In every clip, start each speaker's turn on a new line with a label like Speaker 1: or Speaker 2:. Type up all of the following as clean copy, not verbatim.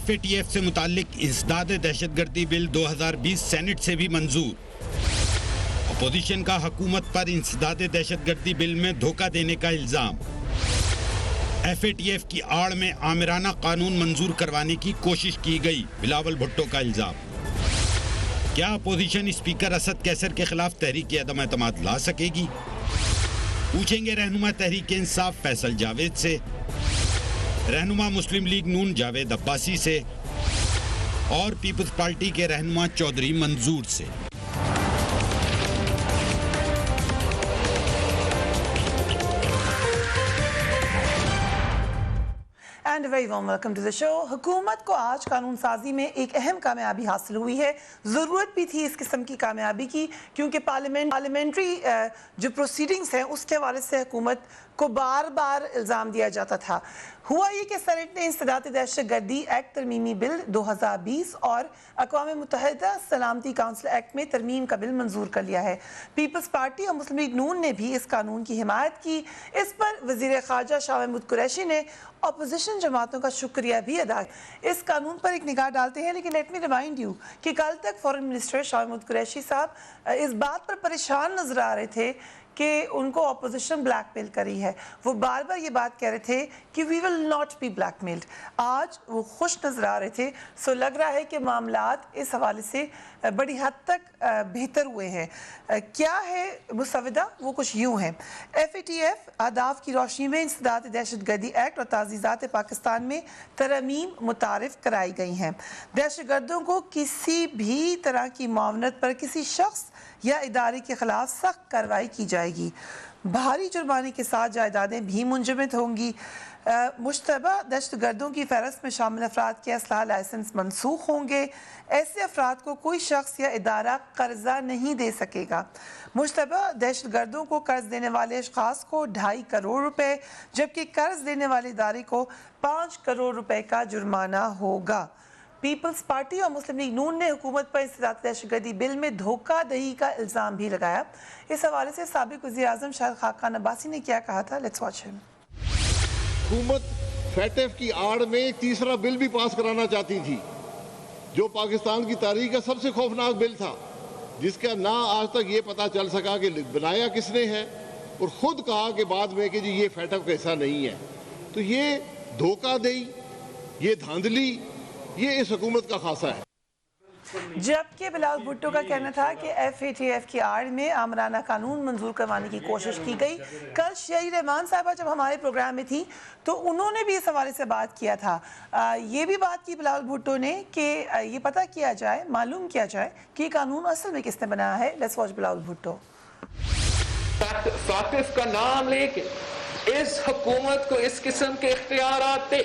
Speaker 1: FATF से मुताल्लिक इंसदाद दहशतगर्दी bill 2020 senate से भी मंजूर। अपोजिशन का हुकूमत पर इंसदाद दहशतगर्दी बिल में धोखा देने का इल्जाम। FATF की आड़ में आमिराना कानून मंजूर करवाने की कोशिश की गई, बिलावल भुट्टो का इल्जाम। क्या अपोजिशन स्पीकर असद कैसर के खिलाफ तहरीक अदम एतमाद ला सकेगी? पूछेंगे रहनुमा तहरीक इंसाफ फैसल जावेद से, रहनुमा मुस्लिम लीग नून जावेद अब्बासी से और पीपल्स पार्टी के रहनुमा चौधरी मंजूर से।
Speaker 2: And very warm welcome to the show. हुकूमत को आज कानून साजी में एक अहम कामयाबी हासिल हुई है। ज़रूरत भी थी इस किस्म की कामयाबी की, क्योंकि पार्लियामेंट्री जो प्रोसीडिंग्स हैं उसके हवाले से हुकूमत को बार बार इल्ज़ाम दिया जाता था। हुआ ये कि सेनेट ने इंसदाद दहशतगर्दी एक्ट तरमीमी बिल 2020 और अक़वाम मुत्तहिदा सलामती काउंसिल एक्ट में तरमीम का बिल मंजूर कर लिया है। पीपल्स पार्टी और मुस्लिम लीग नून ने भी इस कानून की हिमायत की। इस पर वज़ीर ख़ारजा शाह महमूद कुरैशी ने अपोजिशन जमातों का शुक्रिया भी अदा किया। इस कानून पर एक निगाह डालते हैं, लेकिन लेट मी रिमाइंड यू कि कल तक फॉरेन मिनिस्टर शाह महमूद कुरैशी साहब इस बात पर परेशान नजर आ रहे थे कि उनको अपोजिशन ब्लैकमेल करी है। वो बार बार ये बात कह रहे थे कि we will not be blackmailed. आज वो खुश नजर आ रहे थे। सो लग रहा है कि मामलात इस हवाले से बड़ी हद तक बेहतर हुए हैं। क्या है मुसवदा? वो कुछ यूँ हैं। FATF अहदाफ की रोशनी में इंसदाद दहशतगर्दी एक्ट और ताज़ीज़ात पाकिस्तान में तरमीम मुतारिफ कराई गई हैं। दहशतगर्दों को किसी भी तरह की मुआवनत पर किसी शख्स या इदारे के खिलाफ सख्त कार्रवाई की जाएगी। भारी जुर्माने के साथ जायदादें भी मुंजमद होंगी। मुश्तबा दहशतगर्दों की फहरस्त में शामिल अफराद के असलहा लाइसेंस मनसूख होंगे। ऐसे अफराद को कोई शख्स या इदारा कर्जा नहीं दे सकेगा। मुश्तबा दहशतगर्दों को कर्ज देने वाले अशखास को 2.5 करोड़ रुपए, जबकि कर्ज देने वाले इदारे को 5 करोड़ रुपए का जुर्माना होगा। पीपल्स पार्टी और मुस्लिम लीग नून ने हुकूमत पर इंसदाद दहशतगर्दी बिल में धोखाधड़ी का इल्ज़ाम भी लगाया। इस हवाले से साबिक़ वज़ीर आज़म शाहिद खाकान अब्बासी ने क्या कहा था, लेट्स वॉच हिम।
Speaker 3: हुकूमत FATF की आड़ में एक तीसरा बिल भी पास कराना चाहती थी, जो पाकिस्तान की तारीख का सबसे खौफनाक बिल था, जिसका ना आज तक ये पता चल सका कि बनाया किसने है, और ख़ुद कहा कि बाद में कि जी ये FATF का हिस्सा नहीं है। तो ये धोखाधड़ी, ये धांधली, ये इस हुकूमत का खासा है।
Speaker 2: जबकि बिलावल भुट्टो का कहना था कि FATF की आड़ में आमराना कानून मंजूर करवाने की कोशिश की गई। कल शहरी रहमान साहबा जब हमारे प्रोग्राम में थी तो उन्होंने भी इस हवाले से बात किया था। ये भी बात की बिलावल भुट्टो ने कि ये पता किया जाए, मालूम किया जाए कि कानून असल में किसने बनाया है। Let's watch Bilawal Bhutto.
Speaker 4: फातिफ का नाम लेके इस हुकूमत को इस किस्म के इख्तियारात थे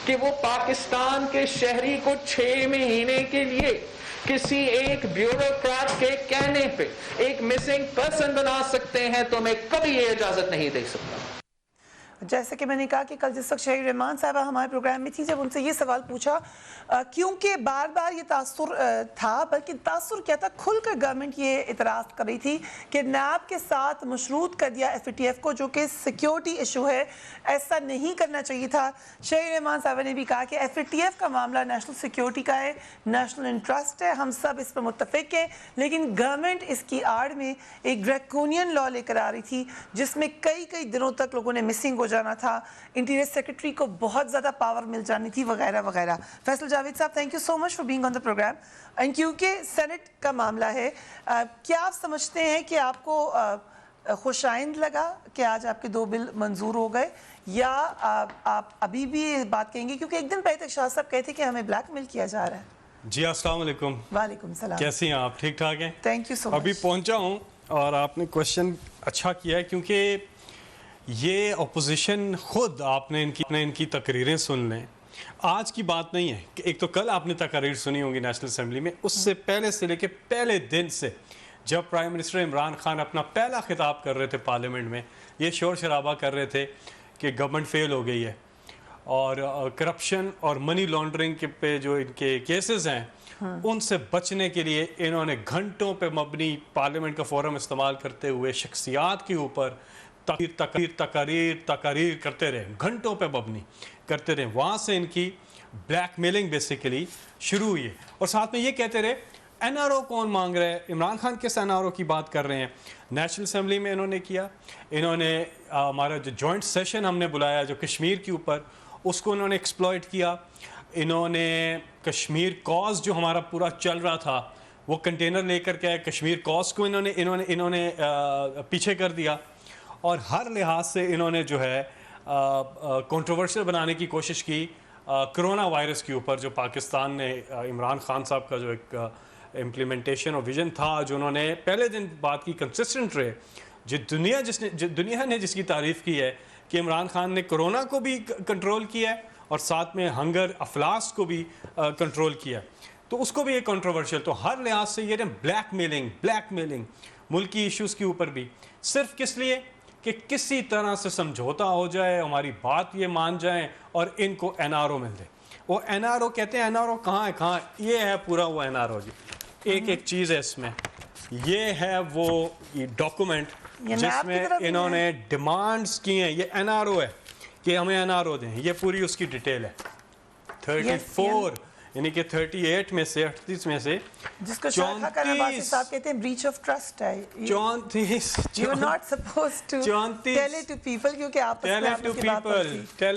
Speaker 4: कि वो पाकिस्तान के शहरी को 6 महीने के लिए किसी एक ब्यूरोक्रेट के कहने पे एक मिसिंग पर्सन बना सकते हैं, तो मैं कभी ये इजाजत नहीं दे सकता।
Speaker 2: जैसे कि मैंने कहा कि कल जिस वक्त शहरी रहमान साहबा हमारे प्रोग्राम में थी, जब उनसे ये सवाल पूछा, क्योंकि बार बार ये तासुर था, बल्कि तासुर क्या था, खुलकर गवर्नमेंट ये इतराज़ कर रही थी कि नैब के साथ मशरूत कर दिया FATF को, जो कि सिक्योरिटी इशू है, ऐसा नहीं करना चाहिए था। शहरी रहमान साहबा ने भी कहा कि FATF का मामला नेशनल सिक्योरिटी का है, नेशनल इंटरेस्ट है, हम सब इस पर मुत्तफिक हैं, लेकिन गवर्नमेंट इसकी आड़ में एक ड्रैकोनियन लॉ लेकर आ रही थी, जिसमें कई दिनों तक लोगों ने मिसिंग हो जाना था, इंटीरियर सेक्रेटरी को बहुत ज़्यादा पावर मिल जानी थी, वगैरह वगैरह। फैसल जावेद साहब, thank you so much for being on the program. And क्योंकि सेनेट का मामला है, क्या आप समझते हैं कि आपको खुशाइंद लगा कि आज आपके 2 बिल मंजूर हो गए, या आप अभी भी ये बात कहेंगे, क्योंकि एक दिन पहले तक शाह साहब कहते कि हमें ब्लैकमेल किया जा रहा है?
Speaker 5: जी अस्सलाम वालेकुम।
Speaker 2: वालेकुम सलाम।
Speaker 5: कैसी हैं आप? ठीक ठाक हैं?
Speaker 2: Thank you so much.
Speaker 5: अभी पहुंचा हूं और आपने क्वेश्चन अच्छा किया है, क्योंकि ये अपोजिशन खुद आपने इनकी तकरीरें सुन लें। आज की बात नहीं है कि एक तो कल आपने तकरीर सुनी होंगी नेशनल असेंबली में, उससे पहले से लेके पहले दिन से जब प्राइम मिनिस्टर इमरान खान अपना पहला खिताब कर रहे थे पार्लियामेंट में, ये शोर शराबा कर रहे थे कि गवर्नमेंट फेल हो गई है और करप्शन और मनी लॉन्ड्रिंग के पे जो इनके केसेस हैं उनसे बचने के लिए इन्होंने घंटों पे मबनी पार्लियामेंट का फोरम इस्तेमाल करते हुए शख्सियात के तकरीर करते रहे, घंटों पे मबनी करते रहे। वहाँ से इनकी ब्लैकमेलिंग बेसिकली शुरू हुई है। और साथ में ये कहते रहे एनआरओ कौन मांग रहा है, इमरान खान किस एनआरओ की बात कर रहे हैं। नेशनल असेंबली में इन्होंने किया, इन्होंने हमारा जो जॉइंट सेशन हमने बुलाया जो कश्मीर के ऊपर, उसको इन्होंने एक्सप्लॉइट किया। इन्होंने कश्मीर कॉज जो हमारा पूरा चल रहा था वो कंटेनर लेकर के कश्मीर कॉज को इन्होंने पीछे कर दिया। और हर लिहाज से इन्होंने जो है कंट्रोवर्शियल बनाने की कोशिश की कोरोना वायरस के ऊपर, जो पाकिस्तान ने इमरान खान साहब का जो एक इम्प्लीमेंटेशन और विजन था, जो उन्होंने पहले दिन बात की, कंसिस्टेंट रहे। दुनिया ने जिसकी तारीफ़ की है कि इमरान खान ने कोरोना को भी कंट्रोल किया है और साथ में हंगर अफलास को भी कंट्रोल किया, तो उसको भी एक कंट्रोवर्शियल। तो हर लिहाज से ये ब्लैकमेलिंग मुल्की इश्यूज़ के ऊपर भी, सिर्फ किस लिए कि किसी तरह से समझौता हो जाए, हमारी बात ये मान जाएं और इनको एनआरओ मिल जाए। वो एनआरओ कहते हैं, एनआरओ कहाँ है, ये है पूरा वो एनआरओ जी। एक चीज़ है इसमें, ये है वो डॉक्यूमेंट जिसमें इन्होंने डिमांड्स की हैं। ये एनआरओ है कि हमें एनआरओ दें, ये पूरी उसकी डिटेल है। 34 यानी कि 38 में से 38 में से
Speaker 2: जिसको साहब कहते हैं ब्रीच ऑफ ट्रस्ट है।
Speaker 5: 34
Speaker 2: You are not supposed to tell it to people क्योंकि आप
Speaker 5: tell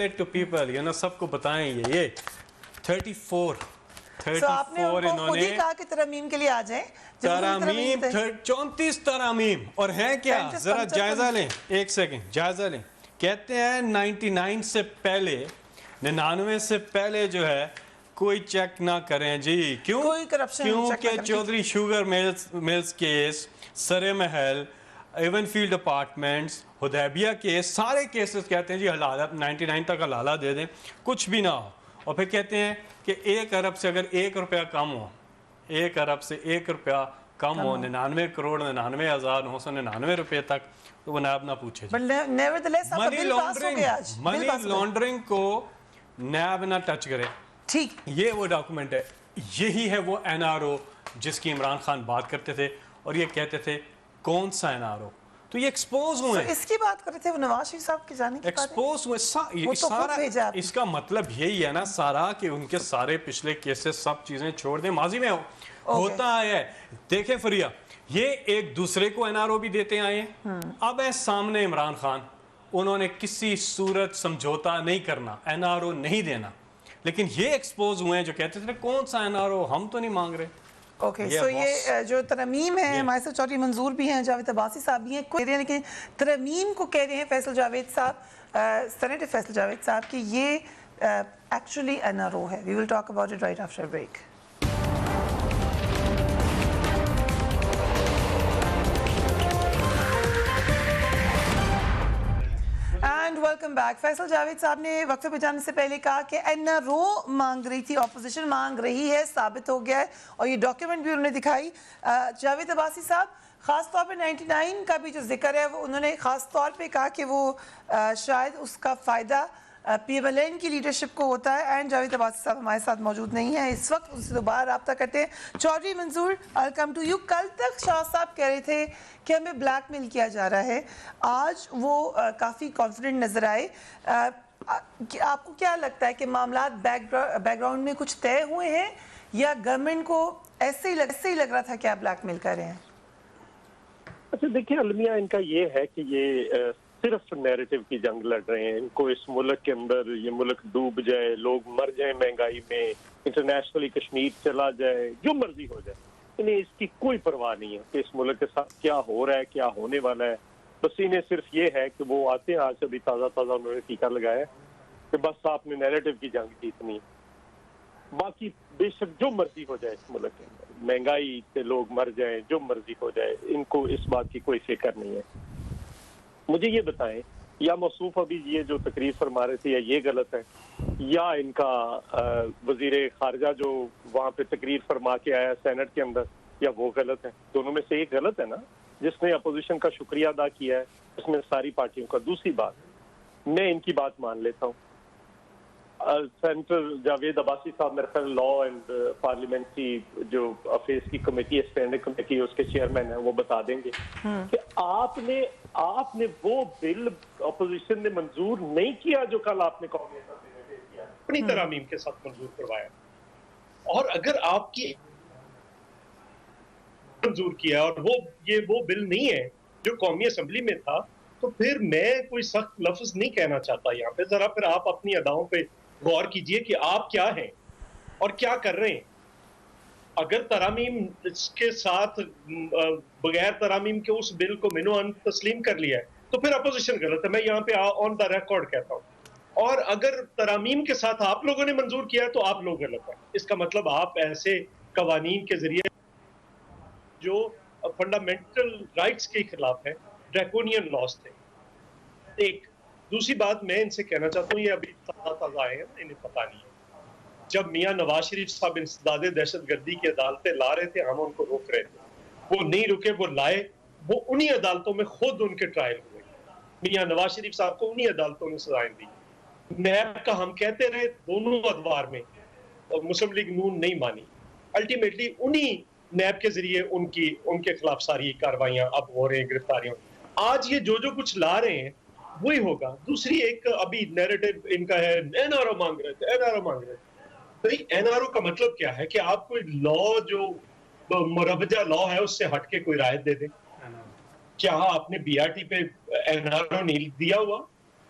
Speaker 5: it to people, you know, सबको बताएं ये 34
Speaker 2: आपने उनको खुद ही कहा कि तरमीम के लिए आ जाएं।
Speaker 5: तरमीम 34 तरमीम और है क्या, जरा जायजा लें, एक सेकंड जायजा लें। कहते हैं 99 से पहले, 99 से पहले जो है कोई चेक ना करें जी। क्यों?
Speaker 2: कोई करप्शन,
Speaker 5: क्योंकि Chaudhary sugar mills case, Surrey Mahal, Avenfield apartments, Hudaibiya case, सारे केसेस कहते हैं जी हलाला 99 तक हलाला दे दें, कुछ भी ना हो। और फिर कहते हैं कि 1 अरब से अगर 1 रुपया कम हो, 1 अरब से 1 रुपया कम हो, 99 करोड़ 99,999 रुपये तक, तो वो नायब ना पूछे। मनी लॉन्ड्रिंग को नायब ना टच करे।
Speaker 2: ठीक,
Speaker 5: ये वो डॉक्यूमेंट है, यही है वो एनआरओ जिसकी इमरान खान बात करते थे। और ये कहते थे कौन सा एनआरओ, तो ये एक्सपोज हुए।
Speaker 2: इसकी बात कर रहे थे वो नवाज शरीफ साहब के जाने की
Speaker 5: एक्सपोज हुए सारा। इसका मतलब यही है ना सारा कि उनके सारे पिछले केसेस सब चीजें छोड़ दें, माजी में होता है। देखें फरिया, ये एक दूसरे को एनआरओ भी देते आए हैं। अब है सामने इमरान खान, उन्होंने किसी सूरत समझौता नहीं करना, एनआरओ नहीं देना, लेकिन ये एक्सपोज हुए हैं जो कहते थे कौन सा एनआरओ, हम तो नहीं मांग रहे।
Speaker 2: ओके, सो ये जो तरमीम है, हमारे साथ चौधरी मंजूर भी हैं, जावेद अब्बासी साहब भी हैं, कह रहे हैं लेकिन तरमीम को कह रहे हैं फैसल जावेद साहब, सेनेटर फैसल जावेद साहब कि ये एक्चुअली एनआरओ है। We will talk about it right after break. And welcome back. Faisal Javed साहब ने वक्फे पे जाने से पहले कहा कि एनआरओ मांग रही थी, ऑपोजिशन मांग रही है, साबित हो गया है, और ये डॉक्यूमेंट भी उन्होंने दिखाई। जावेद अब्बासी साहब, ख़ास तौर पे 99 का भी जो जिक्र है वो उन्होंने ख़ास तौर पे कहा कि वो शायद उसका फ़ायदा PMLN की लीडरशिप को होता है। एंड जावेद अब्बासी साहब हमारे साथ मौजूद नहीं है इस वक्त, उससे दोबारा रब्ता करते हैं। चौधरी मंजूर, आई कम टू यू। कल तक शाह साहब कह रहे थे कि हमें ब्लैकमेल किया जा रहा है, आज वो काफ़ी कॉन्फिडेंट नज़र आए। आपको क्या लगता है कि मामला बैकग्राउंड में कुछ तय हुए हैं या गवर्नमेंट को ऐसे ही लग रहा था कि आप ब्लैकमेल कर रहे हैं?
Speaker 6: अच्छा देखिए अलमिया, इनका ये है कि ये सिर्फ नैरेटिव की जंग लड़ रहे हैं। इनको इस मुल्क के अंदर ये मुल्क डूब जाए, लोग मर जाए महंगाई में, इंटरनेशनली कश्मीर चला जाए, जो मर्जी हो जाए, इन्हें इसकी कोई परवाह नहीं है कि इस मुल्क के साथ क्या हो रहा है, क्या होने वाला है। बस इन्हें सिर्फ ये है कि वो आते हैं, आज अभी ताज़ा उन्होंने टीका लगाया कि बस आपने नैरेटिव की जंग जीतनी, बाकी बेशक जो मर्जी हो जाए इस मुल्क के अंदर, महंगाई से लोग मर जाए, जो मर्जी हो जाए, इनको इस बात की कोई फिक्र नहीं है। मुझे ये बताएं, या मौसूफ अभी ये जो तकरीर फरमा रहे थे, या ये गलत है, या इनका वजीर खारजा जो वहाँ पे तकरीर फरमा के आया सेनेट के अंदर, या वो गलत है? दोनों में से एक गलत है ना, जिसने अपोजिशन का शुक्रिया अदा किया है उसमें सारी पार्टियों का। दूसरी बात, मैं इनकी बात मान लेता हूँ, सेनेटर जावेद अब्बासी साहब मेरे ख्याल लॉ एंड पार्लियामेंट्री जो अफेयर्स की कमेटी है, स्टैंडिंग कमेटी, उसके चेयरमैन है, वो बता देंगे कि आपने वो बिल अपोजिशन ने मंजूर नहीं किया जो कल आपने कांग्रेस को भेज दिया। अपनी तरामीम के साथ मंजूर करवाया। और अगर आपकी मंजूर किया और वो बिल नहीं है जो कौमी असम्बली में था, तो फिर मैं कोई सख्त लफ्ज नहीं कहना चाहता यहाँ पे। जरा फिर आप अपनी अदाओं पे गौर कीजिए कि आप क्या हैं और क्या कर रहे हैं। अगर तरामीम के साथ बगैर तरामीम के उस बिल को मिनो तस्लीम कर लिया है तो फिर अपोजिशन गलत है, मैं यहाँ पे ऑन द रिकॉर्ड कहता हूँ। और अगर तरामीम के साथ आप लोगों ने मंजूर किया तो आप लोग गलत हैं। इसका मतलब आप ऐसे कवानीन के जरिए जो फंडामेंटल राइट्स के खिलाफ है, ड्रैकोनियन लॉस थे। एक दूसरी बात मैं इनसे कहना चाहता हूँ, ये अभी ताज़ा आए हैं, इन्हें पता नहीं है। जब मियां नवाज शरीफ साहब इंसदादे दहशतगर्दी की अदालतें ला रहे थे, हम उनको रोक रहे थे, वो नहीं रुके, वो लाए। वो उन्हीं अदालतों में खुद उनके ट्रायल हुए। मियां नवाज शरीफ साहब को उन्हीं अदालतों ने सजाएं दी। नैब का हम कहते रहे दोनों अदवार में, और मुस्लिम लीग नून नहीं मानी। अल्टीमेटली उन्हीं नैब के जरिए उनके खिलाफ सारी कार्रवाइयां अब हो रही हैं, गिरफ्तारियां। आज ये जो कुछ ला रहे हैं वही होगा। दूसरी एक अभी नैरेटिव इनका है, एनआरओ मांग रहे थे, एनआरओ मांग रहे थे। तो एनआरओ का मतलब क्या है कि आप कोई लॉ जो मुरवजा लॉ है उससे हटके कोई रायत दे दें। क्या आपने बीआरटी पे एनआरओ नहीं दिया हुआ?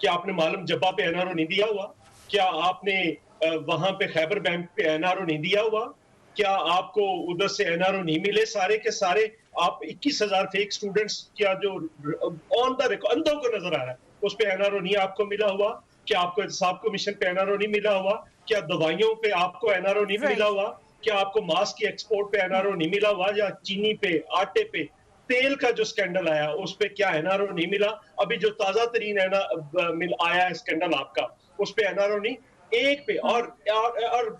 Speaker 6: क्या आपने मालूम जब्बा पे एनआरओ नहीं दिया हुआ? क्या आपने वहां पे खैबर बैंक पे एनआरओ नहीं दिया हुआ? क्या आपको उधर से एनआरओ नहीं मिले? सारे के सारे आप 21,000 फेक स्टूडेंट्स क्या जो ऑन द रिकॉर्ड अंधों को नजर आ रहा है उस पे एनआरओ नहीं आपको मिला हुआ? क्या आपको एहतसाब कमीशन पे एनआरओ नहीं मिला हुआ? क्या दवाइयों पे आपको एनआरओ नहीं मिला हुआ? क्या आपको मास्क की एक्सपोर्ट पे एनआरओ नहीं मिला हुआ? या चीनी पे, आटे पे, तेल का जो स्कैंडल आया उस पे क्या एनआरओ नहीं मिला? अभी जो ताजा तरीन आया है स्कैंडल आपका, उस पे एनआरओ नहीं, एक पे। और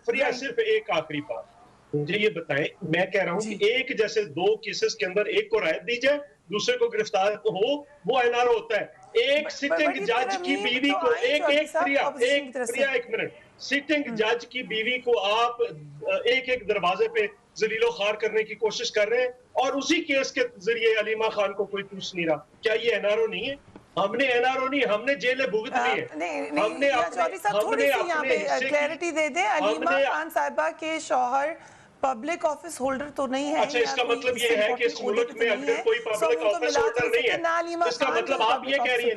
Speaker 6: फ्रिया सिर्फ एक आखिरी बात, मुझे ये बताएं, मैं कह रहा हूं कि एक जैसे दो केसेस के अंदर एक को राहत दी जाए, दूसरे को गिरफ्तार हो, वो एनआरओ होता है। एक सिटिंग जज की बीवी को एक मिनट, सिटिंग जज की बीवी को आप एक दरवाजे पे जलीलो खार करने की कोशिश कर रहे हैं, और उसी केस के जरिए अलीमा खान को कोई पूछ नहीं रहा। क्या ये एनआरओ नहीं है? हमने एनआरओ नहीं, हमने जेलें भुगत ली है। हमने
Speaker 2: क्लैरिटी दे दें, अलीमा खान साहिबा के शौहर पब्लिक ऑफिस होल्डर तो नहीं है।
Speaker 6: अच्छा, इसका मतलब ये है कि इस मुल्क में अगर कोई पब्लिक ऑफिस होल्डर नहीं है, इसका मतलब आप ये कह रही हैं,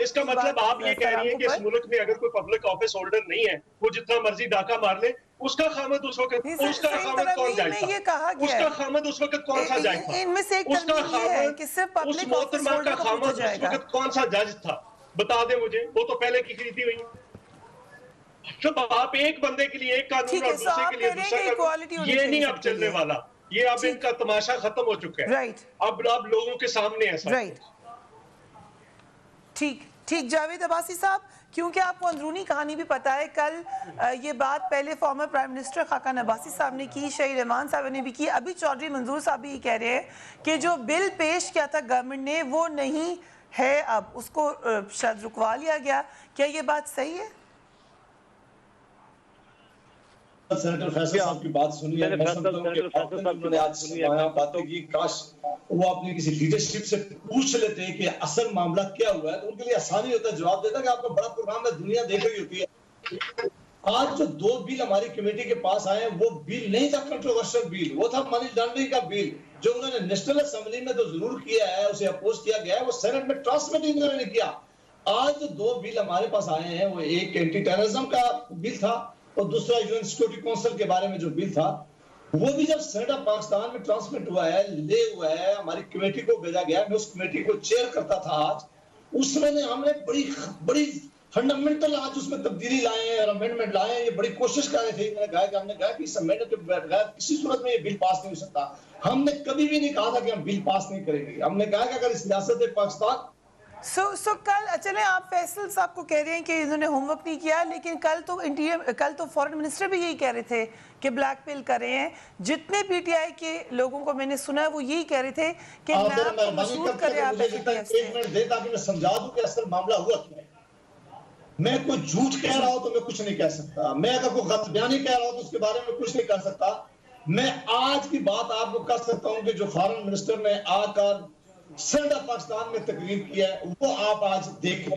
Speaker 6: इसका मतलब आप ये कह रही हैं कि इस मुल्क में अगर कोई पब्लिक ऑफिस होल्डर नहीं है, वो जितना मर्जी डाका मार ले, उसका खामद उस वक्त कौन जायज था? उसका खामद उस वक्त कौन सा जायज था?
Speaker 2: इनमें से एक है कि सिर्फ
Speaker 6: उस मोहतरमा का खामद उस वक्त कौन सा जज था? बता दे मुझे। वो तो पहले की खरीदी हुई। जब आप एक बंदे के लिए एक कानून और दूसरे के लिए दूसरा कानून, ये नहीं अब चलने वाला। ये अब इनका तमाशा खत्म हो चुका है। अब लोगों के सामने ऐसा।
Speaker 2: ठीक जावेद अब्बासी साहब, क्योंकि आपको अंदरूनी कहानी भी पता है, कल ये बात पहले former prime minister Khaqan Abbasi साहब ने की, शहीद रहमान साहब ने भी की, अभी चौधरी मंजूर साहब भी कह रहे हैं कि जो बिल पेश किया था गवर्नमेंट ने वो नहीं है, अब उसको शायद रुकवा लिया गया। क्या ये बात सही है?
Speaker 7: सेनेटर फैसल साहब की बात सुनी है, मैं समझता हूं कि उन्होंने आज बातें की, काश वो अपनी किसी लीडरशिप से पूछ लेते कि असल मामला क्या हुआ है, तो उनके लिए आसानी होता है जवाब देता कि आपका बड़ा प्रोग्राम है, दुनिया देख रही होती है। आज जो दो बिल हमारी कमेटी के पास आए हैं, वो बिल नहीं था कंट्रोवर्शियल बिल, वो था मनी लॉन्ड्रिंग का बिल, जो उन्होंने नेशनल असेंबली में तो जरूर किया है, उसे अपोज किया गया है, वो सेनेट में ट्रांसमिट ही उन्होंने किया। आज जो दो बिल हमारे पास आए हैं, वो एक एंटी टेररिज्म का बिल था और दूसरा यूएन सिक्योरिटी काउंसिल के बारे में जो बिल था, वो भी जब सेनेट ऑफ पाकिस्तान में ट्रांसमिट हुआ है, ले हुआ है, हमारी कमेटी को भेजा गया, मैं उस कमेटी को चेयर करता था आज, उसमें हमने बड़ी फंडामेंटल आज उसमें तब्दीली लाए हैं और अमेंडमेंट लाए हैं, ये बड़ी कोशिश कर रहे थे। हमने कहा कि इस अमेंडमेंट के बगैर किसी सूरत में ये बिल पास नहीं हो सकता। हमने कभी भी नहीं कहा था कि हम बिल पास नहीं करेंगे, हमने कहा कि अगर इस सियासत पाकिस्तान
Speaker 2: कल चले आप फैसल साहब को कह रहे हैं कि इन्होंने होमवर्क नहीं किया, लेकिन कल तो फॉरेन मिनिस्टर भी यही कह रहे थे कि ब्लैकमेल कर रहे हैं। जितने पीटीआई के लोगों को मैंने सुना है वो यही कह रहे थे कि नाम को मशहूर करें आप।
Speaker 7: एक मिनट दे ताकि मैं समझा दूं कि असल मामला हुआ क्या है। मैं कोई झूठ कह रहा हूं तो मैं कुछ नहीं कह सकता, मैं अगर कोई गलत बयानी कह रहा हूं तो उसके बारे में कुछ नहीं कर सकता। मैं आज की बात आपको कर सकता हूं कि जो फॉरेन मिनिस्टर ने आकर सेनेट ऑफ पाकिस्तान में तकरीर किया है, वो आप आज देखें।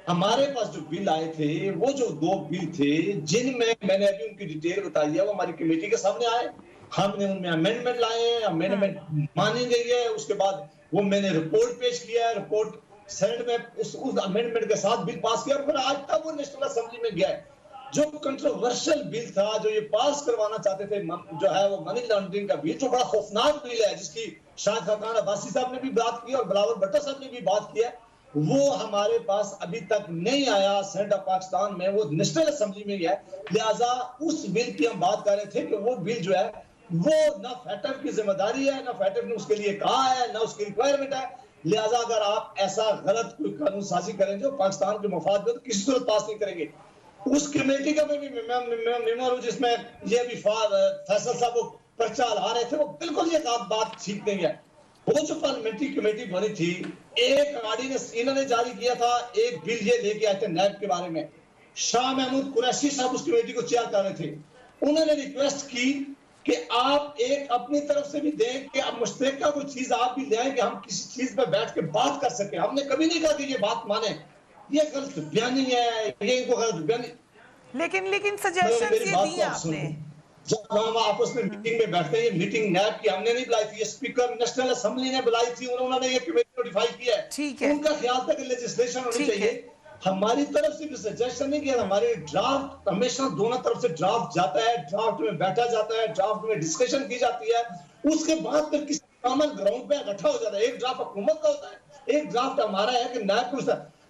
Speaker 7: हमारे पास जो बिल आए थे, वो जो 2 बिल थे जिनमें मैंने अभी उनकी डिटेल बताई है, वो हमारी कमेटी के सामने आए। हमने उनमें अमेंडमेंट लाए हैं, अमेंडमेंट मानी गई है, उसके बाद वो मैंने रिपोर्ट पेश किया है, रिपोर्ट सेनेट में उस अमेंडमेंट के साथ बिल पास किया और फिर आज तक वो नेशनल असेंबली में गया है। जो कंट्रोवर्शियल बिल था, जो ये पास करवाना चाहते थे, जो है वो मनी लॉन्ड्रिंग का बिल, जो बड़ा खौफनाक बिल है, जिसकी शाहिद खान अब्बासी साहब ने भी बात की और बिलावल भुट्टो साहब ने भी बात की है, वो हमारे पास अभी तक नहीं आया सेनेट ऑफ पाकिस्तान में, वो नेशनल असेंबली में ही है। लिहाजा उस बिल की हम बात कर रहे थे कि वो बिल जो है वो ना फैटफ की जिम्मेदारी है, ना फैटफ ने उसके लिए कहा है, ना उसकी रिक्वायरमेंट है। लिहाजा अगर आप ऐसा गलत कोई कानून साजी करें जो पाकिस्तान के मफाद में, तो किसी सूरत पास नहीं करेंगे। उस कमेटी का भी मेमो जिसमें ये भी फैसल साहब वो पर्चा ला रहे थे, वो बिल्कुल ये बात ठीक नहीं है। वो जो पार्लियामेंट्री कमेटी बनी थी, एक ऑर्डिनेंस इन्होंने जारी किया था, एक बिल ये लेके आए थे नैब के बारे में। शाह महमूद कुरैशी साहब उस कमेटी को चेयर कर रहे थे। उन्होंने रिक्वेस्ट की कि आप एक अपनी तरफ से भी दें कि अब मुश्तरका कोई चीज आप भी ले आए कि हम किसी चीज पे बैठ के बात कर सके। हमने कभी नहीं कहा कि ये बात माने, ये गलत बयानी है, ये इनको गलत बयानी।
Speaker 2: लेकिन सजेशन ये दी आपने,
Speaker 7: जब हम आपस में मीटिंग में बैठते हैं, ये मीटिंग नैब की हमने नहीं बुलाई थी, ये स्पीकर नेशनल असेंबली ने बुलाई थी, उन्होंने ये कमेटी नोटिफाई किया है।
Speaker 2: ठीक है,
Speaker 7: उनका ख्याल था कि लेजिस्लेशन होनी चाहिए। हमारी तरफ से भी सजेशन नहीं किया, हमारे ड्राफ्ट हमेशा दोनों तरफ से ड्राफ्ट जाता है, ड्राफ्ट में बैठा जाता है, ड्राफ्ट में डिस्कशन की जाती है, उसके बाद फिर किसी कॉमन ग्राउंड पे इकट्ठा हो जाता है। एक ड्राफ्ट हुकूमत का होता है, एक ड्राफ्ट हमारा है कि नैब को।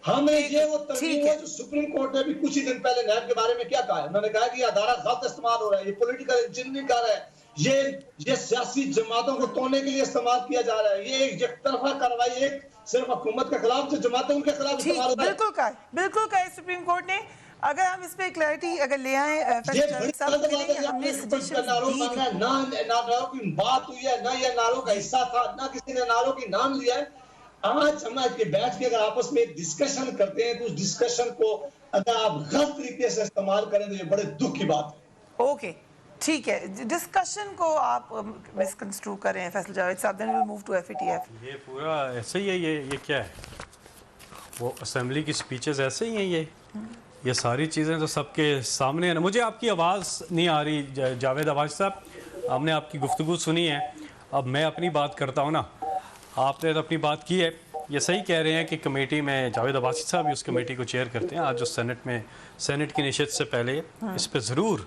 Speaker 7: हमें ये वो तरमीम है जो सुप्रीम कोर्ट ने भी कुछ ही दिन पहले नैब के बारे में क्या कहा है, उन्होंने कहा कि अदारा गलत इस्तेमाल हो रहा है, ये पॉलिटिकल इंजीनियरिंग कर रहा है, ये सियासी जमातों को तोड़ने के लिए इस्तेमाल किया जा रहा है, ये एक तरफा कार्रवाई एक सिर्फ हुकूमत के खिलाफ, जो जमातें उनके खिलाफ इस्तेमाल हो रहा है।
Speaker 2: बिल्कुल कहा सुप्रीम कोर्ट ने। अगर हम इस पे क्लैरिटी अगर ले आए, हमने सजेशन
Speaker 7: बात हुई है, ना ये नारों का हिस्सा था, ना किसी ने नारों की नाम लिया है। आज हम के बैठ के अगर आपस में एक डिस्कशन करते हैं, तो उस डिस्कशन को अगर आप गलत तरीके से इस्तेमाल करें तो ये बड़े दुख की बात है।
Speaker 2: ओके, ठीक है, डिस्कशन को आप मिसकंस्ट्रू कर रहे हैं फैसल जावेद साहब, then we will move to FATF.
Speaker 5: ये पूरा ऐसे ही है, ये क्या है, वो असेंबली की स्पीचेस ऐसे ही हैं, ये सारी चीज़ें तो सबके सामने है ना। मुझे आपकी आवाज़ नहीं आ रही जावेद अवाज साहब, हमने आपकी गुफ्तगू सुनी है, अब मैं अपनी बात करता हूँ ना। आपने तो अपनी बात की है, ये सही कह रहे हैं कि कमेटी में जावेद अब्बासी साहब भी उस कमेटी को चेयर करते हैं। आज जो सेनेट की निश्चित से पहले इस पे ज़रूर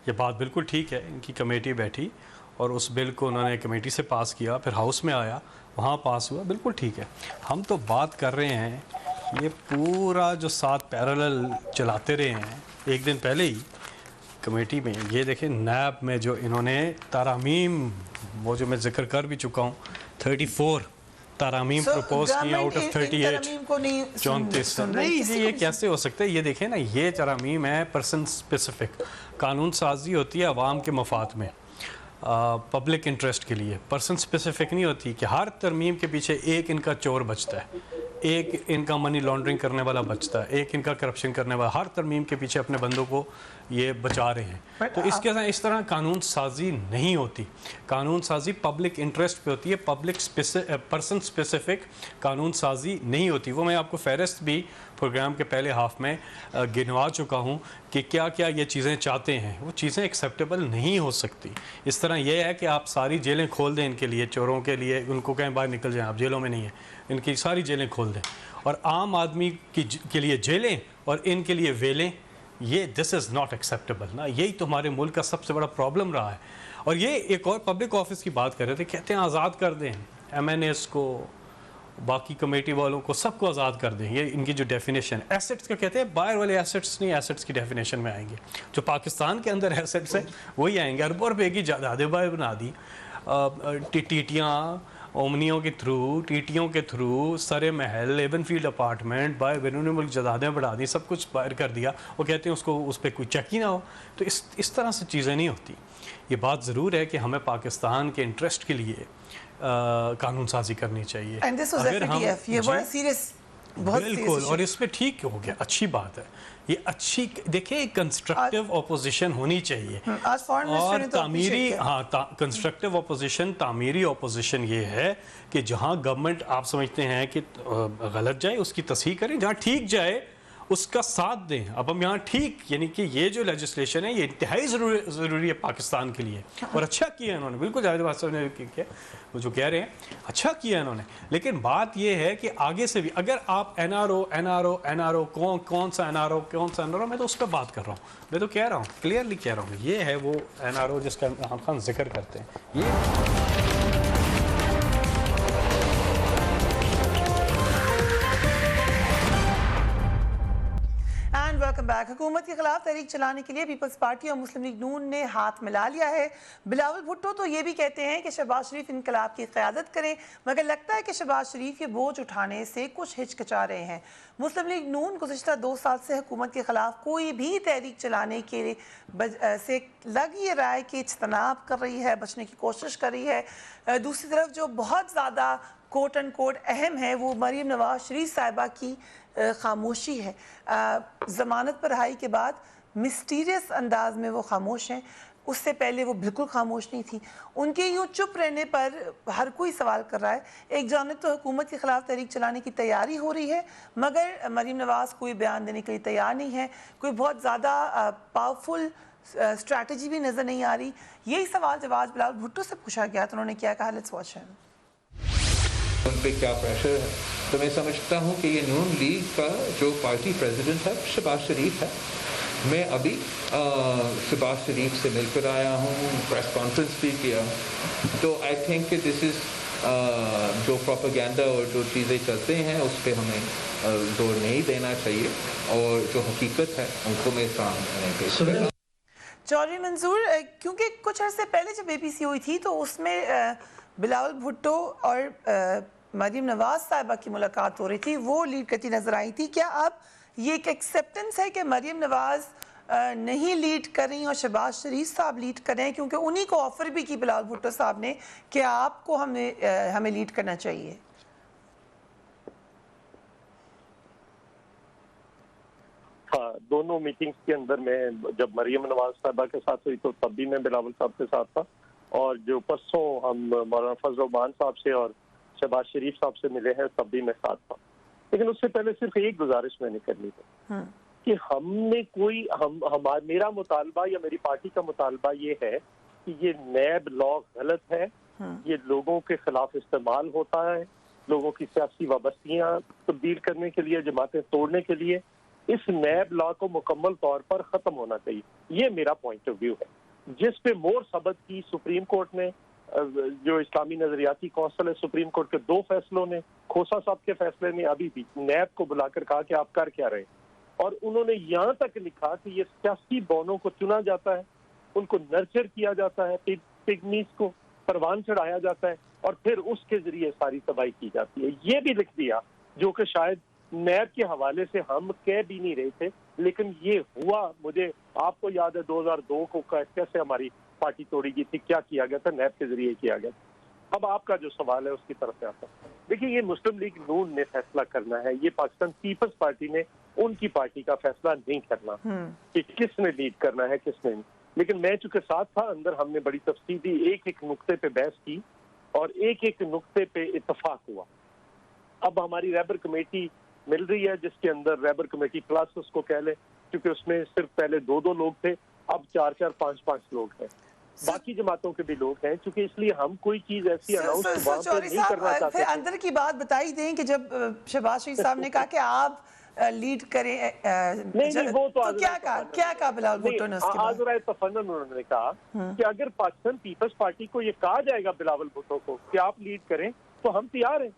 Speaker 5: ये बात बिल्कुल ठीक है, इनकी कमेटी बैठी और उस बिल को उन्होंने कमेटी से पास किया, फिर हाउस में आया, वहाँ पास हुआ, बिल्कुल ठीक है। हम तो बात कर रहे हैं ये पूरा जो 7 पैरेलल चलाते रहे हैं, एक दिन पहले ही कमेटी में ये देखें नैब में जो इन्होंने तारामीम, वो जो मैं जिक्र कर भी चुका हूँ, 34 तारामीम प्रपोज की आउट ऑफ 38, 34। नहीं जी, ये कैसे हो सकता है? ये देखें ना, ये तारामीम है पर्सन स्पेसिफिक, कानून साजी होती है अवाम के मफाद में, पब्लिक इंटरेस्ट के लिए, पर्सन स्पेसिफिक नहीं होती कि हर तरमीम के पीछे एक इनका चोर बचता है, एक इनका मनी लॉन्ड्रिंग करने वाला बचता है, एक इनका करप्शन करने वाला, हर तरमीम के पीछे अपने बंदों को ये बचा रहे हैं। तो इसके साथ इस तरह कानून साजी नहीं होती। कानून साजी पब्लिक इंटरेस्ट पे होती है, पब्लिक पर्सन स्पेसिफिक कानून साजी नहीं होती। वो मैं आपको फहरिस्त भी प्रोग्राम के पहले हाफ में गिनवा चुका हूँ कि क्या क्या ये चीज़ें चाहते हैं, वो चीज़ें एक्सेप्टेबल नहीं हो सकती। इस तरह यह है कि आप सारी जेलें खोल दें इनके लिए, चोरों के लिए, उनको कहें बाहर निकल जाएं, आप जेलों में नहीं है, इनकी सारी जेलें खोल दें, और आम आदमी के लिए जेलें और इनके लिए वेलें, ये दिस इज़ नॉट एक्सेप्टेबल ना। यही तो हमारे मुल्क का सबसे बड़ा प्रॉब्लम रहा है। और ये एक और पब्लिक ऑफिस की बात कर रहे थे, कहते हैं आज़ाद कर दें MNAs को, बाकी कमेटी वालों को, सबको आज़ाद कर दें। ये इनकी जो डेफिनेशन एसेट्स का कहते हैं, बाहर वाले एसेट्स नहीं, एसेट्स की डेफिनेशन में आएंगे। जो पाकिस्तान के अंदर एसेट्स हैं वही आएंगे। अरबों रुपये की जायदादें बाहर बना दी, टीटियाँ ओमनियों के थ्रू, टीटियों के थ्रू, सरे महल, एवनफील्ड अपार्टमेंट, बाय बैरून मुल्क जायदादें बढ़ा दी, सब कुछ बाहर कर दिया। वो कहते हैं उसको उस पर कोई चेक ही ना हो। तो इस तरह से चीज़ें नहीं होती। ये बात ज़रूर है कि हमें पाकिस्तान के इंटरेस्ट के लिए कानून साजी करनी चाहिए।
Speaker 2: अगर हम ये बड़ा सीरियस,
Speaker 5: बिल्कुल, और इस पर ठीक हो गया, अच्छी बात है ये, अच्छी देखिए कंस्ट्रक्टिव ऑपोजिशन होनी चाहिए। और तामीरी, हाँ, कंस्ट्रक्टिव ऑपोजिशन, तामीरी ऑपोजिशन ये है कि जहाँ गवर्नमेंट आप समझते हैं कि गलत जाए उसकी तस्हीह करें, जहाँ ठीक जाए उसका साथ दें। अब हम यहाँ ठीक, यानी कि ये जो लेजिस्लेशन है ये इंतहाई ज़रूरी है पाकिस्तान के लिए, और अच्छा किया इन्होंने, बिल्कुल जावेद बादशाह ने किया वो जो कह रहे हैं, अच्छा किया इन्होंने। लेकिन बात ये है कि आगे से भी अगर आप एनआरओ कौन सा एनआरओ, मैं तो उस पर बात कर रहा हूँ, मैं तो कह रहा हूँ, क्लियरली कह रहा हूँ, ये है वो एनआरओ जिसका हम खान जिक्र करते हैं। ये
Speaker 2: वेलकम बैक। हुकूमत के खिलाफ तहरीक चलाने के लिए पीपल्स पार्टी और मुस्लिम लीग नून ने हाथ मिला लिया है। बिलावल भुट्टो तो ये भी कहते हैं कि शहबाज शरीफ इनकलाब की क़यादत करें, मगर लगता है कि शहबाज शरीफ ये बोझ उठाने से कुछ हिचकिचा रहे हैं। मुस्लिम लीग नून गुज़िश्ता 2 साल से हुकूमत के खिलाफ कोई भी तहरीक चलाने के से लग ये रहा है कि इज्तनाब कर रही है, बचने की कोशिश कर रही है। दूसरी तरफ जो बहुत ज़्यादा कोट एंड कोट अहम है वो मरीम नवाज शरीफ साहिबा की खामोशी है। ज़मानत पर रहाई के बाद मिस्टीरियस अंदाज में वो खामोश हैं, उससे पहले वो बिल्कुल खामोश नहीं थी। उनके यूँ चुप रहने पर हर कोई सवाल कर रहा है। एक जानिब तो हुकूमत के खिलाफ तहरीक चलाने की तैयारी हो रही है, मगर मरीम नवाज कोई बयान देने के लिए तैयार नहीं है, कोई बहुत ज़्यादा पावरफुल स्ट्रैटेजी भी नज़र नहीं आ रही। यही सवाल जब आज बिलावल भुट्टो से पूछा गया तो उन्होंने क्या कहा, लेट्स वॉच हिम।
Speaker 8: उन पे क्या प्रेशर है, तो मैं समझता हूँ कि ये नून लीग का जो पार्टी प्रेसिडेंट है शहबाज शरीफ है। मैं अभी शहबाज शरीफ से मिलकर आया हूँ, प्रेस कॉन्फ्रेंस भी किया, तो आई थिंक दिस इज़ जो प्रोपेगेंडा और जो चीज़ें चलते हैं उस पर हमें जोर नहीं देना चाहिए, और जो हकीकत है उनको मैं सामने पेश करना।
Speaker 2: चौधरी मंजूर, क्योंकि कुछ अर्से पहले जब APC हुई थी तो उसमें बिलावल भुट्टो और मरीम नवाज साहिबा की मुलाकात हो रही थी, वो लीड करती नजर आई थी। क्या अब ये एक एक्सेप्टेंस है कि मरीम नवाज नहीं लीड कर रही और शहबाज शरीफ साहब लीड कर रहे हैं, क्योंकि उन्हीं को ऑफर भी की बिलावल भुट्टो साहब ने कि आपको हमें लीड करना चाहिए?
Speaker 6: हाँ, दोनों मीटिंग्स के अंदर मैं जब मरीम नवाज साहिबा के साथ हुई तो तब भी मैं बिलावल साहब के साथ था, और जो परसों हम मौलाना फजल रहमान साहब से और शहबाज शरीफ साहब से मिले हैं तब भी मैं साथ था। लेकिन उससे पहले सिर्फ एक गुजारिश मैंने करनी है कि हमने कोई मेरा मुतालबा या मेरी पार्टी का मुतालबा ये है कि ये नैब लॉ गलत है, ये लोगों के खिलाफ इस्तेमाल होता है, लोगों की सियासी वाबस्तियां तब्दील करने के लिए, जमातें तोड़ने के लिए। इस नैब लॉ को मुकम्मल तौर पर खत्म होना चाहिए, ये मेरा पॉइंट ऑफ व्यू है, जिस पे मोर सबत की सुप्रीम कोर्ट ने, जो इस्लामी नजरियाती कौंसिल है सुप्रीम कोर्ट के 2 फैसलों ने, खोसा साहब के फैसले ने अभी भी नैब को बुलाकर कहा कि आप कर क्या रहे, और उन्होंने यहाँ तक लिखा कि ये सियासी बौनों को चुना जाता है, उनको नर्चर किया जाता है, पिगमीज को परवान चढ़ाया जाता है, और फिर उसके जरिए सारी तबाही की जाती है। ये भी लिख दिया जो कि शायद नैब के हवाले से हम कह भी नहीं रहे थे, लेकिन ये हुआ। मुझे आपको याद है 2002 को कैसे हमारी पार्टी तोड़ी गई थी, क्या किया गया था, नैब के जरिए किया गया। अब आपका जो सवाल है उसकी तरफ से आता है। देखिए, ये मुस्लिम लीग नून ने फैसला करना है, ये पाकिस्तान पीपल्स पार्टी ने उनकी पार्टी का फैसला नहीं करना कि किसने लीड करना है किसने नहीं। लेकिन मैं चूंकि साथ था अंदर, हमने बड़ी तफसीली एक नुक्ते पे बहस की और एक नुक्ते पे इत्तेफाक हुआ। अब हमारी रैबर कमेटी मिल रही है, जिसके अंदर रैबर कमेटी प्लस उसको कह ले, क्योंकि उसमें सिर्फ पहले 2 लोग थे, अब 4, 5 लोग हैं, बाकी जमातों के भी लोग हैं, क्योंकि इसलिए हम कोई चीज ऐसी अनाउंस नहीं करना चाहते।
Speaker 2: अंदर की बात बताई दें कि जब शहबाज शरीफ साहब ने कहा कि आप लीड करें,
Speaker 6: नहीं वो तो
Speaker 2: क्या कहा बिलावल भुट्टो ने उसके बाद?
Speaker 6: आज़राए तफन्नुन उन्होंने कहा कि अगर पाकिस्तान पीपल्स पार्टी को ये कहा जाएगा बिलावल भुट्टो को कि आप लीड करें तो हम तैयार हैं,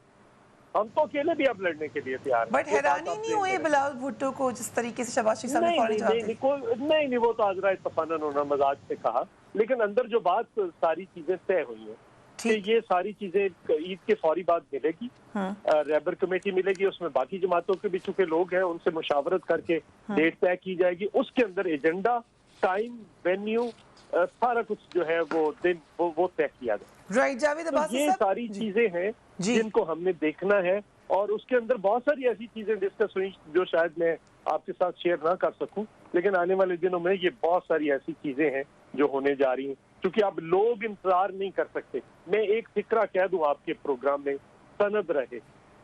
Speaker 6: हम तो अकेले भी अब लड़ने के लिए तैयार हैं।
Speaker 2: बट हैरानी नहीं हुई बिलावल भुट्टो को जिस तरीके से शहबाज शरीफ साहब ने फौरन जवाब दिया?
Speaker 6: नहीं, वो तो आज़राए तफन्नुन उन्होंने मजाक से कहा, लेकिन अंदर जो बात सारी चीजें तय हुई हैं कि ये सारी चीजें ईद के फौरी बाद मिलेगी, रैबर कमेटी मिलेगी, उसमें बाकी जमातों के भी चुके लोग हैं, उनसे मुशावरत करके डेट तय की जाएगी, उसके अंदर एजेंडा, टाइम, वेन्यू, सारा कुछ जो है वो दिन वो तय किया जाए।
Speaker 2: राइट, जावेद अब्बासी
Speaker 6: ये सारी चीजें हैं जिनको हमने देखना है, और उसके अंदर बहुत सारी ऐसी चीजें डिस्कस हुई जो शायद मैं आपके साथ शेयर ना कर सकूं, लेकिन आने वाले दिनों में ये बहुत सारी ऐसी चीजें हैं जो होने जा रही हैं, क्योंकि अब लोग इंतजार नहीं कर सकते। मैं एक फिक्रा कह दूं आपके प्रोग्राम में, सनद रहे,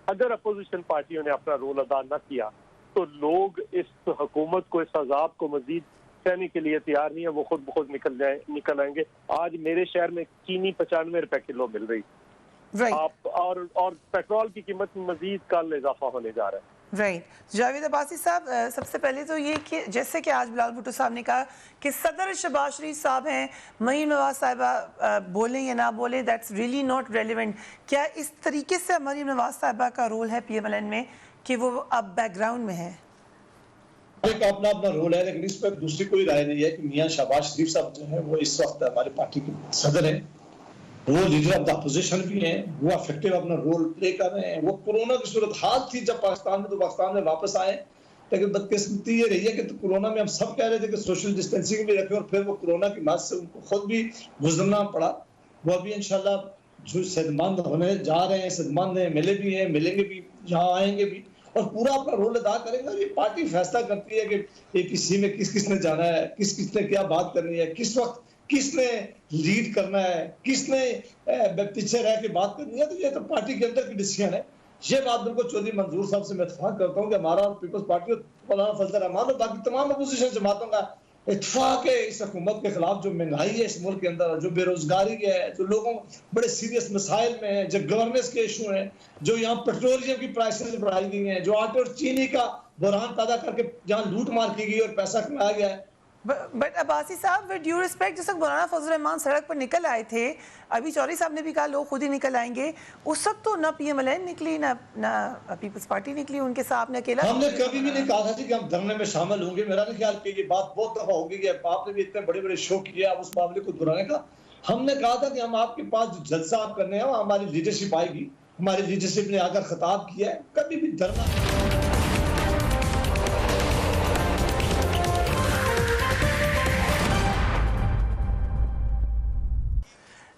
Speaker 6: अगर अपोजिशन पार्टियों ने अपना रोल अदा न किया तो लोग इस हुकूमत को, इस अजाब को मजीद सहने के लिए तैयार नहीं है। वो खुद ब खुद निकल आएंगे। आज मेरे शहर में चीनी 95 रुपए किलो मिल रही, आप और पेट्रोल की कीमत में मजीद कल इजाफा होने जा रहा है।
Speaker 2: जावेद अब्बासी साहब, सबसे पहले तो ये कि जैसे कि आज बिलावल भुट्टो साहब ने कहा कि सदर शहबाज शरीफ साहब हैं, मरीम नवाज साहिबा बोलें या ना बोलें, दैट्स रियली नॉट रेलिवेंट। क्या इस तरीके से मरीम नवाज साहिबा का रोल है PMLN में कि वो अब बैकग्राउंड में है?
Speaker 7: एक अपना अपना रोल है, लेकिन इस पर दूसरी कोई राय नहीं है कि मियां शहबाज शरीफ साहब जो है वो इस वक्त हमारी पार्टी के सदर हैं, वो लीडर ऑफ द अपोजिशन भी हैं, वो इफेक्टिव अपना रोल प्ले कर रहे हैं। वो कोरोना की सूरत हाल थी जब पाकिस्तान में, तो पाकिस्तान में वापस आए, लेकिन बदकिस्मती ये रही है कि तो कोरोना में हम सब कह रहे थे कि सोशल डिस्टेंसिंग भी रखें, और फिर वो कोरोना की मार से उनको खुद भी गुजरना पड़ा। वो अभी इंशाल्लाह जो सेहतमंद होने जा रहे हैं, सेहतमंद हैं, मिले भी हैं, मिलेंगे भी, यहाँ आएंगे भी, और पूरा अपना रोल अदा करेंगे। और ये पार्टी फैसला करती है कि किसी में किस किसने जाना है, किस किसने क्या बात करनी है, किस वक्त किसने लीड करना है, किसने पीछे रह के बात करनी है। तो ये तो पार्टी के अंदर की डिसीजन है। ये बात बिल्कुल चौधरी मंजूर साहब से मैं इत्तेफाक करता हूँ कि हमारा और पीपल्स पार्टी और मौलाना फजल रहमान और बाकी तमाम अपोजिशन जमातों का इत्तेफाक है इस हुकूमत के खिलाफ। जो महंगाई है इस मुल्क के अंदर, जो बेरोजगारी है, जो लोगों बड़े सीरियस मसाइल में है, जो गवर्नेंस के इशू हैं, जो यहाँ पेट्रोलियम की प्राइसेस बढ़ाई गई हैं, जो आटे और चीनी का बहरान पैदा करके जहाँ लूट मार की गई और पैसा कमाया गया है।
Speaker 2: बट अब्बासी साहब, विद ड्यू रिस्पेक्ट, जिस वक्त मौलाना फजल रहमान सड़क पर निकल आए थे, अभी चौधरी साहब ने भी कहा लोग खुद ही निकल आएंगे, उस वक्त तो ना PMLN निकली, ना पीपल्स पार्टी निकली, उनके साथ ने अकेला।
Speaker 7: हमने कभी भी नहीं कहा था कि हम धरने में शामिल होंगे। मेरा नहीं ख्याल कि ये बात बहुत दफा होगी कि आपने भी इतने बड़े बड़े शो किए आप उस मामले को दोहराने का। हमने कहा था कि हम आपके पास जो जलसा आप करने हैं हमारी लीडरशिप आएगी, हमारी लीडरशिप ने आकर खिताब किया है, कभी भी धरना।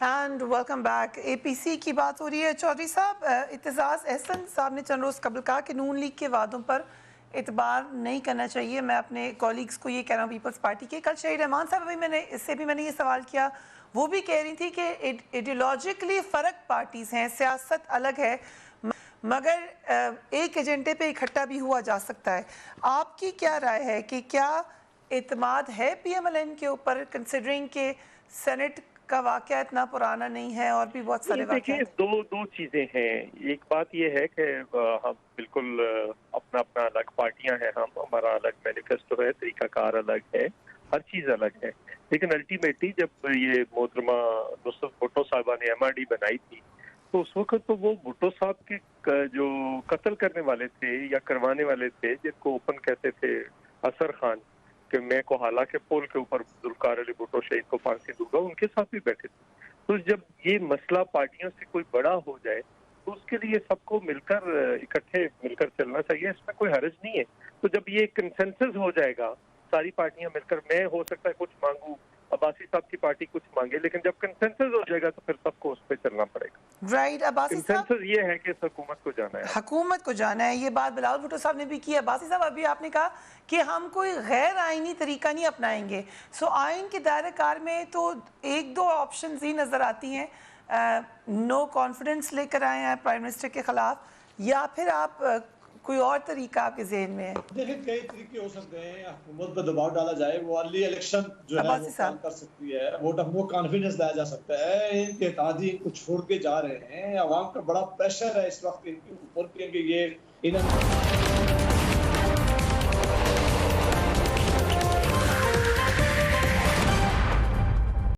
Speaker 2: And welcome back. APC की बात हो रही है। चौधरी साहब, इत्तेज़ाज़ अहसन साहब ने चंद रोज़ कबल कहा कि नून लीग के वादों पर इतबार नहीं करना चाहिए। मैं अपने कॉलीग्स को ये कह रहा हूँ पीपल्स पार्टी के। कल शहीद रहमान साहब, अभी मैंने ये सवाल किया, वो भी कह रही थी कि आइडियोलॉजिकली फ़र्क पार्टीज़ हैं, सियासत अलग है, मगर एक एजेंडे पे इकट्ठा भी हुआ जा सकता है। आपकी क्या राय है कि क्या एतमाद है PMLN के ऊपर, कंसिडरिंग के सेनेट का वाकया इतना पुराना नहीं है और भी बहुत सारे वाकया?
Speaker 6: दो चीजें हैं। एक बात ये है कि हम बिल्कुल अपना अलग पार्टियां हैं, हमारा अलग मैनिफेस्टो है, तरीकाकार अलग है, हर चीज अलग है। लेकिन अल्टीमेटली जब ये मोहतरमा नुसरत भुट्टो साहबा ने MRD बनाई थी, तो उस वक्त तो वो भुट्टो साहब के जो कत्ल करने वाले थे या करवाने वाले थे, जिनको ओपन कहते थे असर खान, कि मैं को हालांकि पोल के ऊपर जुल्फकार अली भुट्टो शहीद को फांसी दूंगा, उनके साथ भी बैठे थे। तो जब ये मसला पार्टियों से कोई बड़ा हो जाए तो उसके लिए सबको मिलकर इकट्ठे मिलकर चलना चाहिए, इसमें कोई हर्ज नहीं है। तो जब ये कंसेंसस हो जाएगा, सारी पार्टियां मिलकर, मैं हो सकता है कुछ मांगू, अब्बासी साहब की पार्टी कुछ मांगे, लेकिन जब कंसेंसस हो जाएगा तो फिर सबको उस पर चलना पड़ेगा।
Speaker 2: राइट। अब्बासी साहब,
Speaker 6: कंसेंसस ये है कि हुकूमत को जाना है,
Speaker 2: हुकूमत को जाना है। ये बात बिलावल भुट्टो साहब ने भी की। अब्बासी साहब, अभी आपने कहा कि हम कोई गैर आइनी तरीका नहीं अपनाएंगे। सो आइन के दायरे कार में तो एक दो ऑप्शन ही नज़र आती हैं, नो कॉन्फिडेंस लेकर आए हैं प्राइम मिनिस्टर के खिलाफ, या फिर आप कोई और तरीका आपके जहन में है?
Speaker 7: देखिए, कई तरीके हो सकते हैं। हुकूमत पर दबाव डाला जाए, वो अर्ली इलेक्शन जो है वो कर सकती है, वोट को कॉन्फिडेंस लाया जा सकता है। इनके इत्तेहादी इनको छोड़ के जा रहे हैं, आवाम का बड़ा प्रेशर है इस वक्त इनके ऊपर कि ये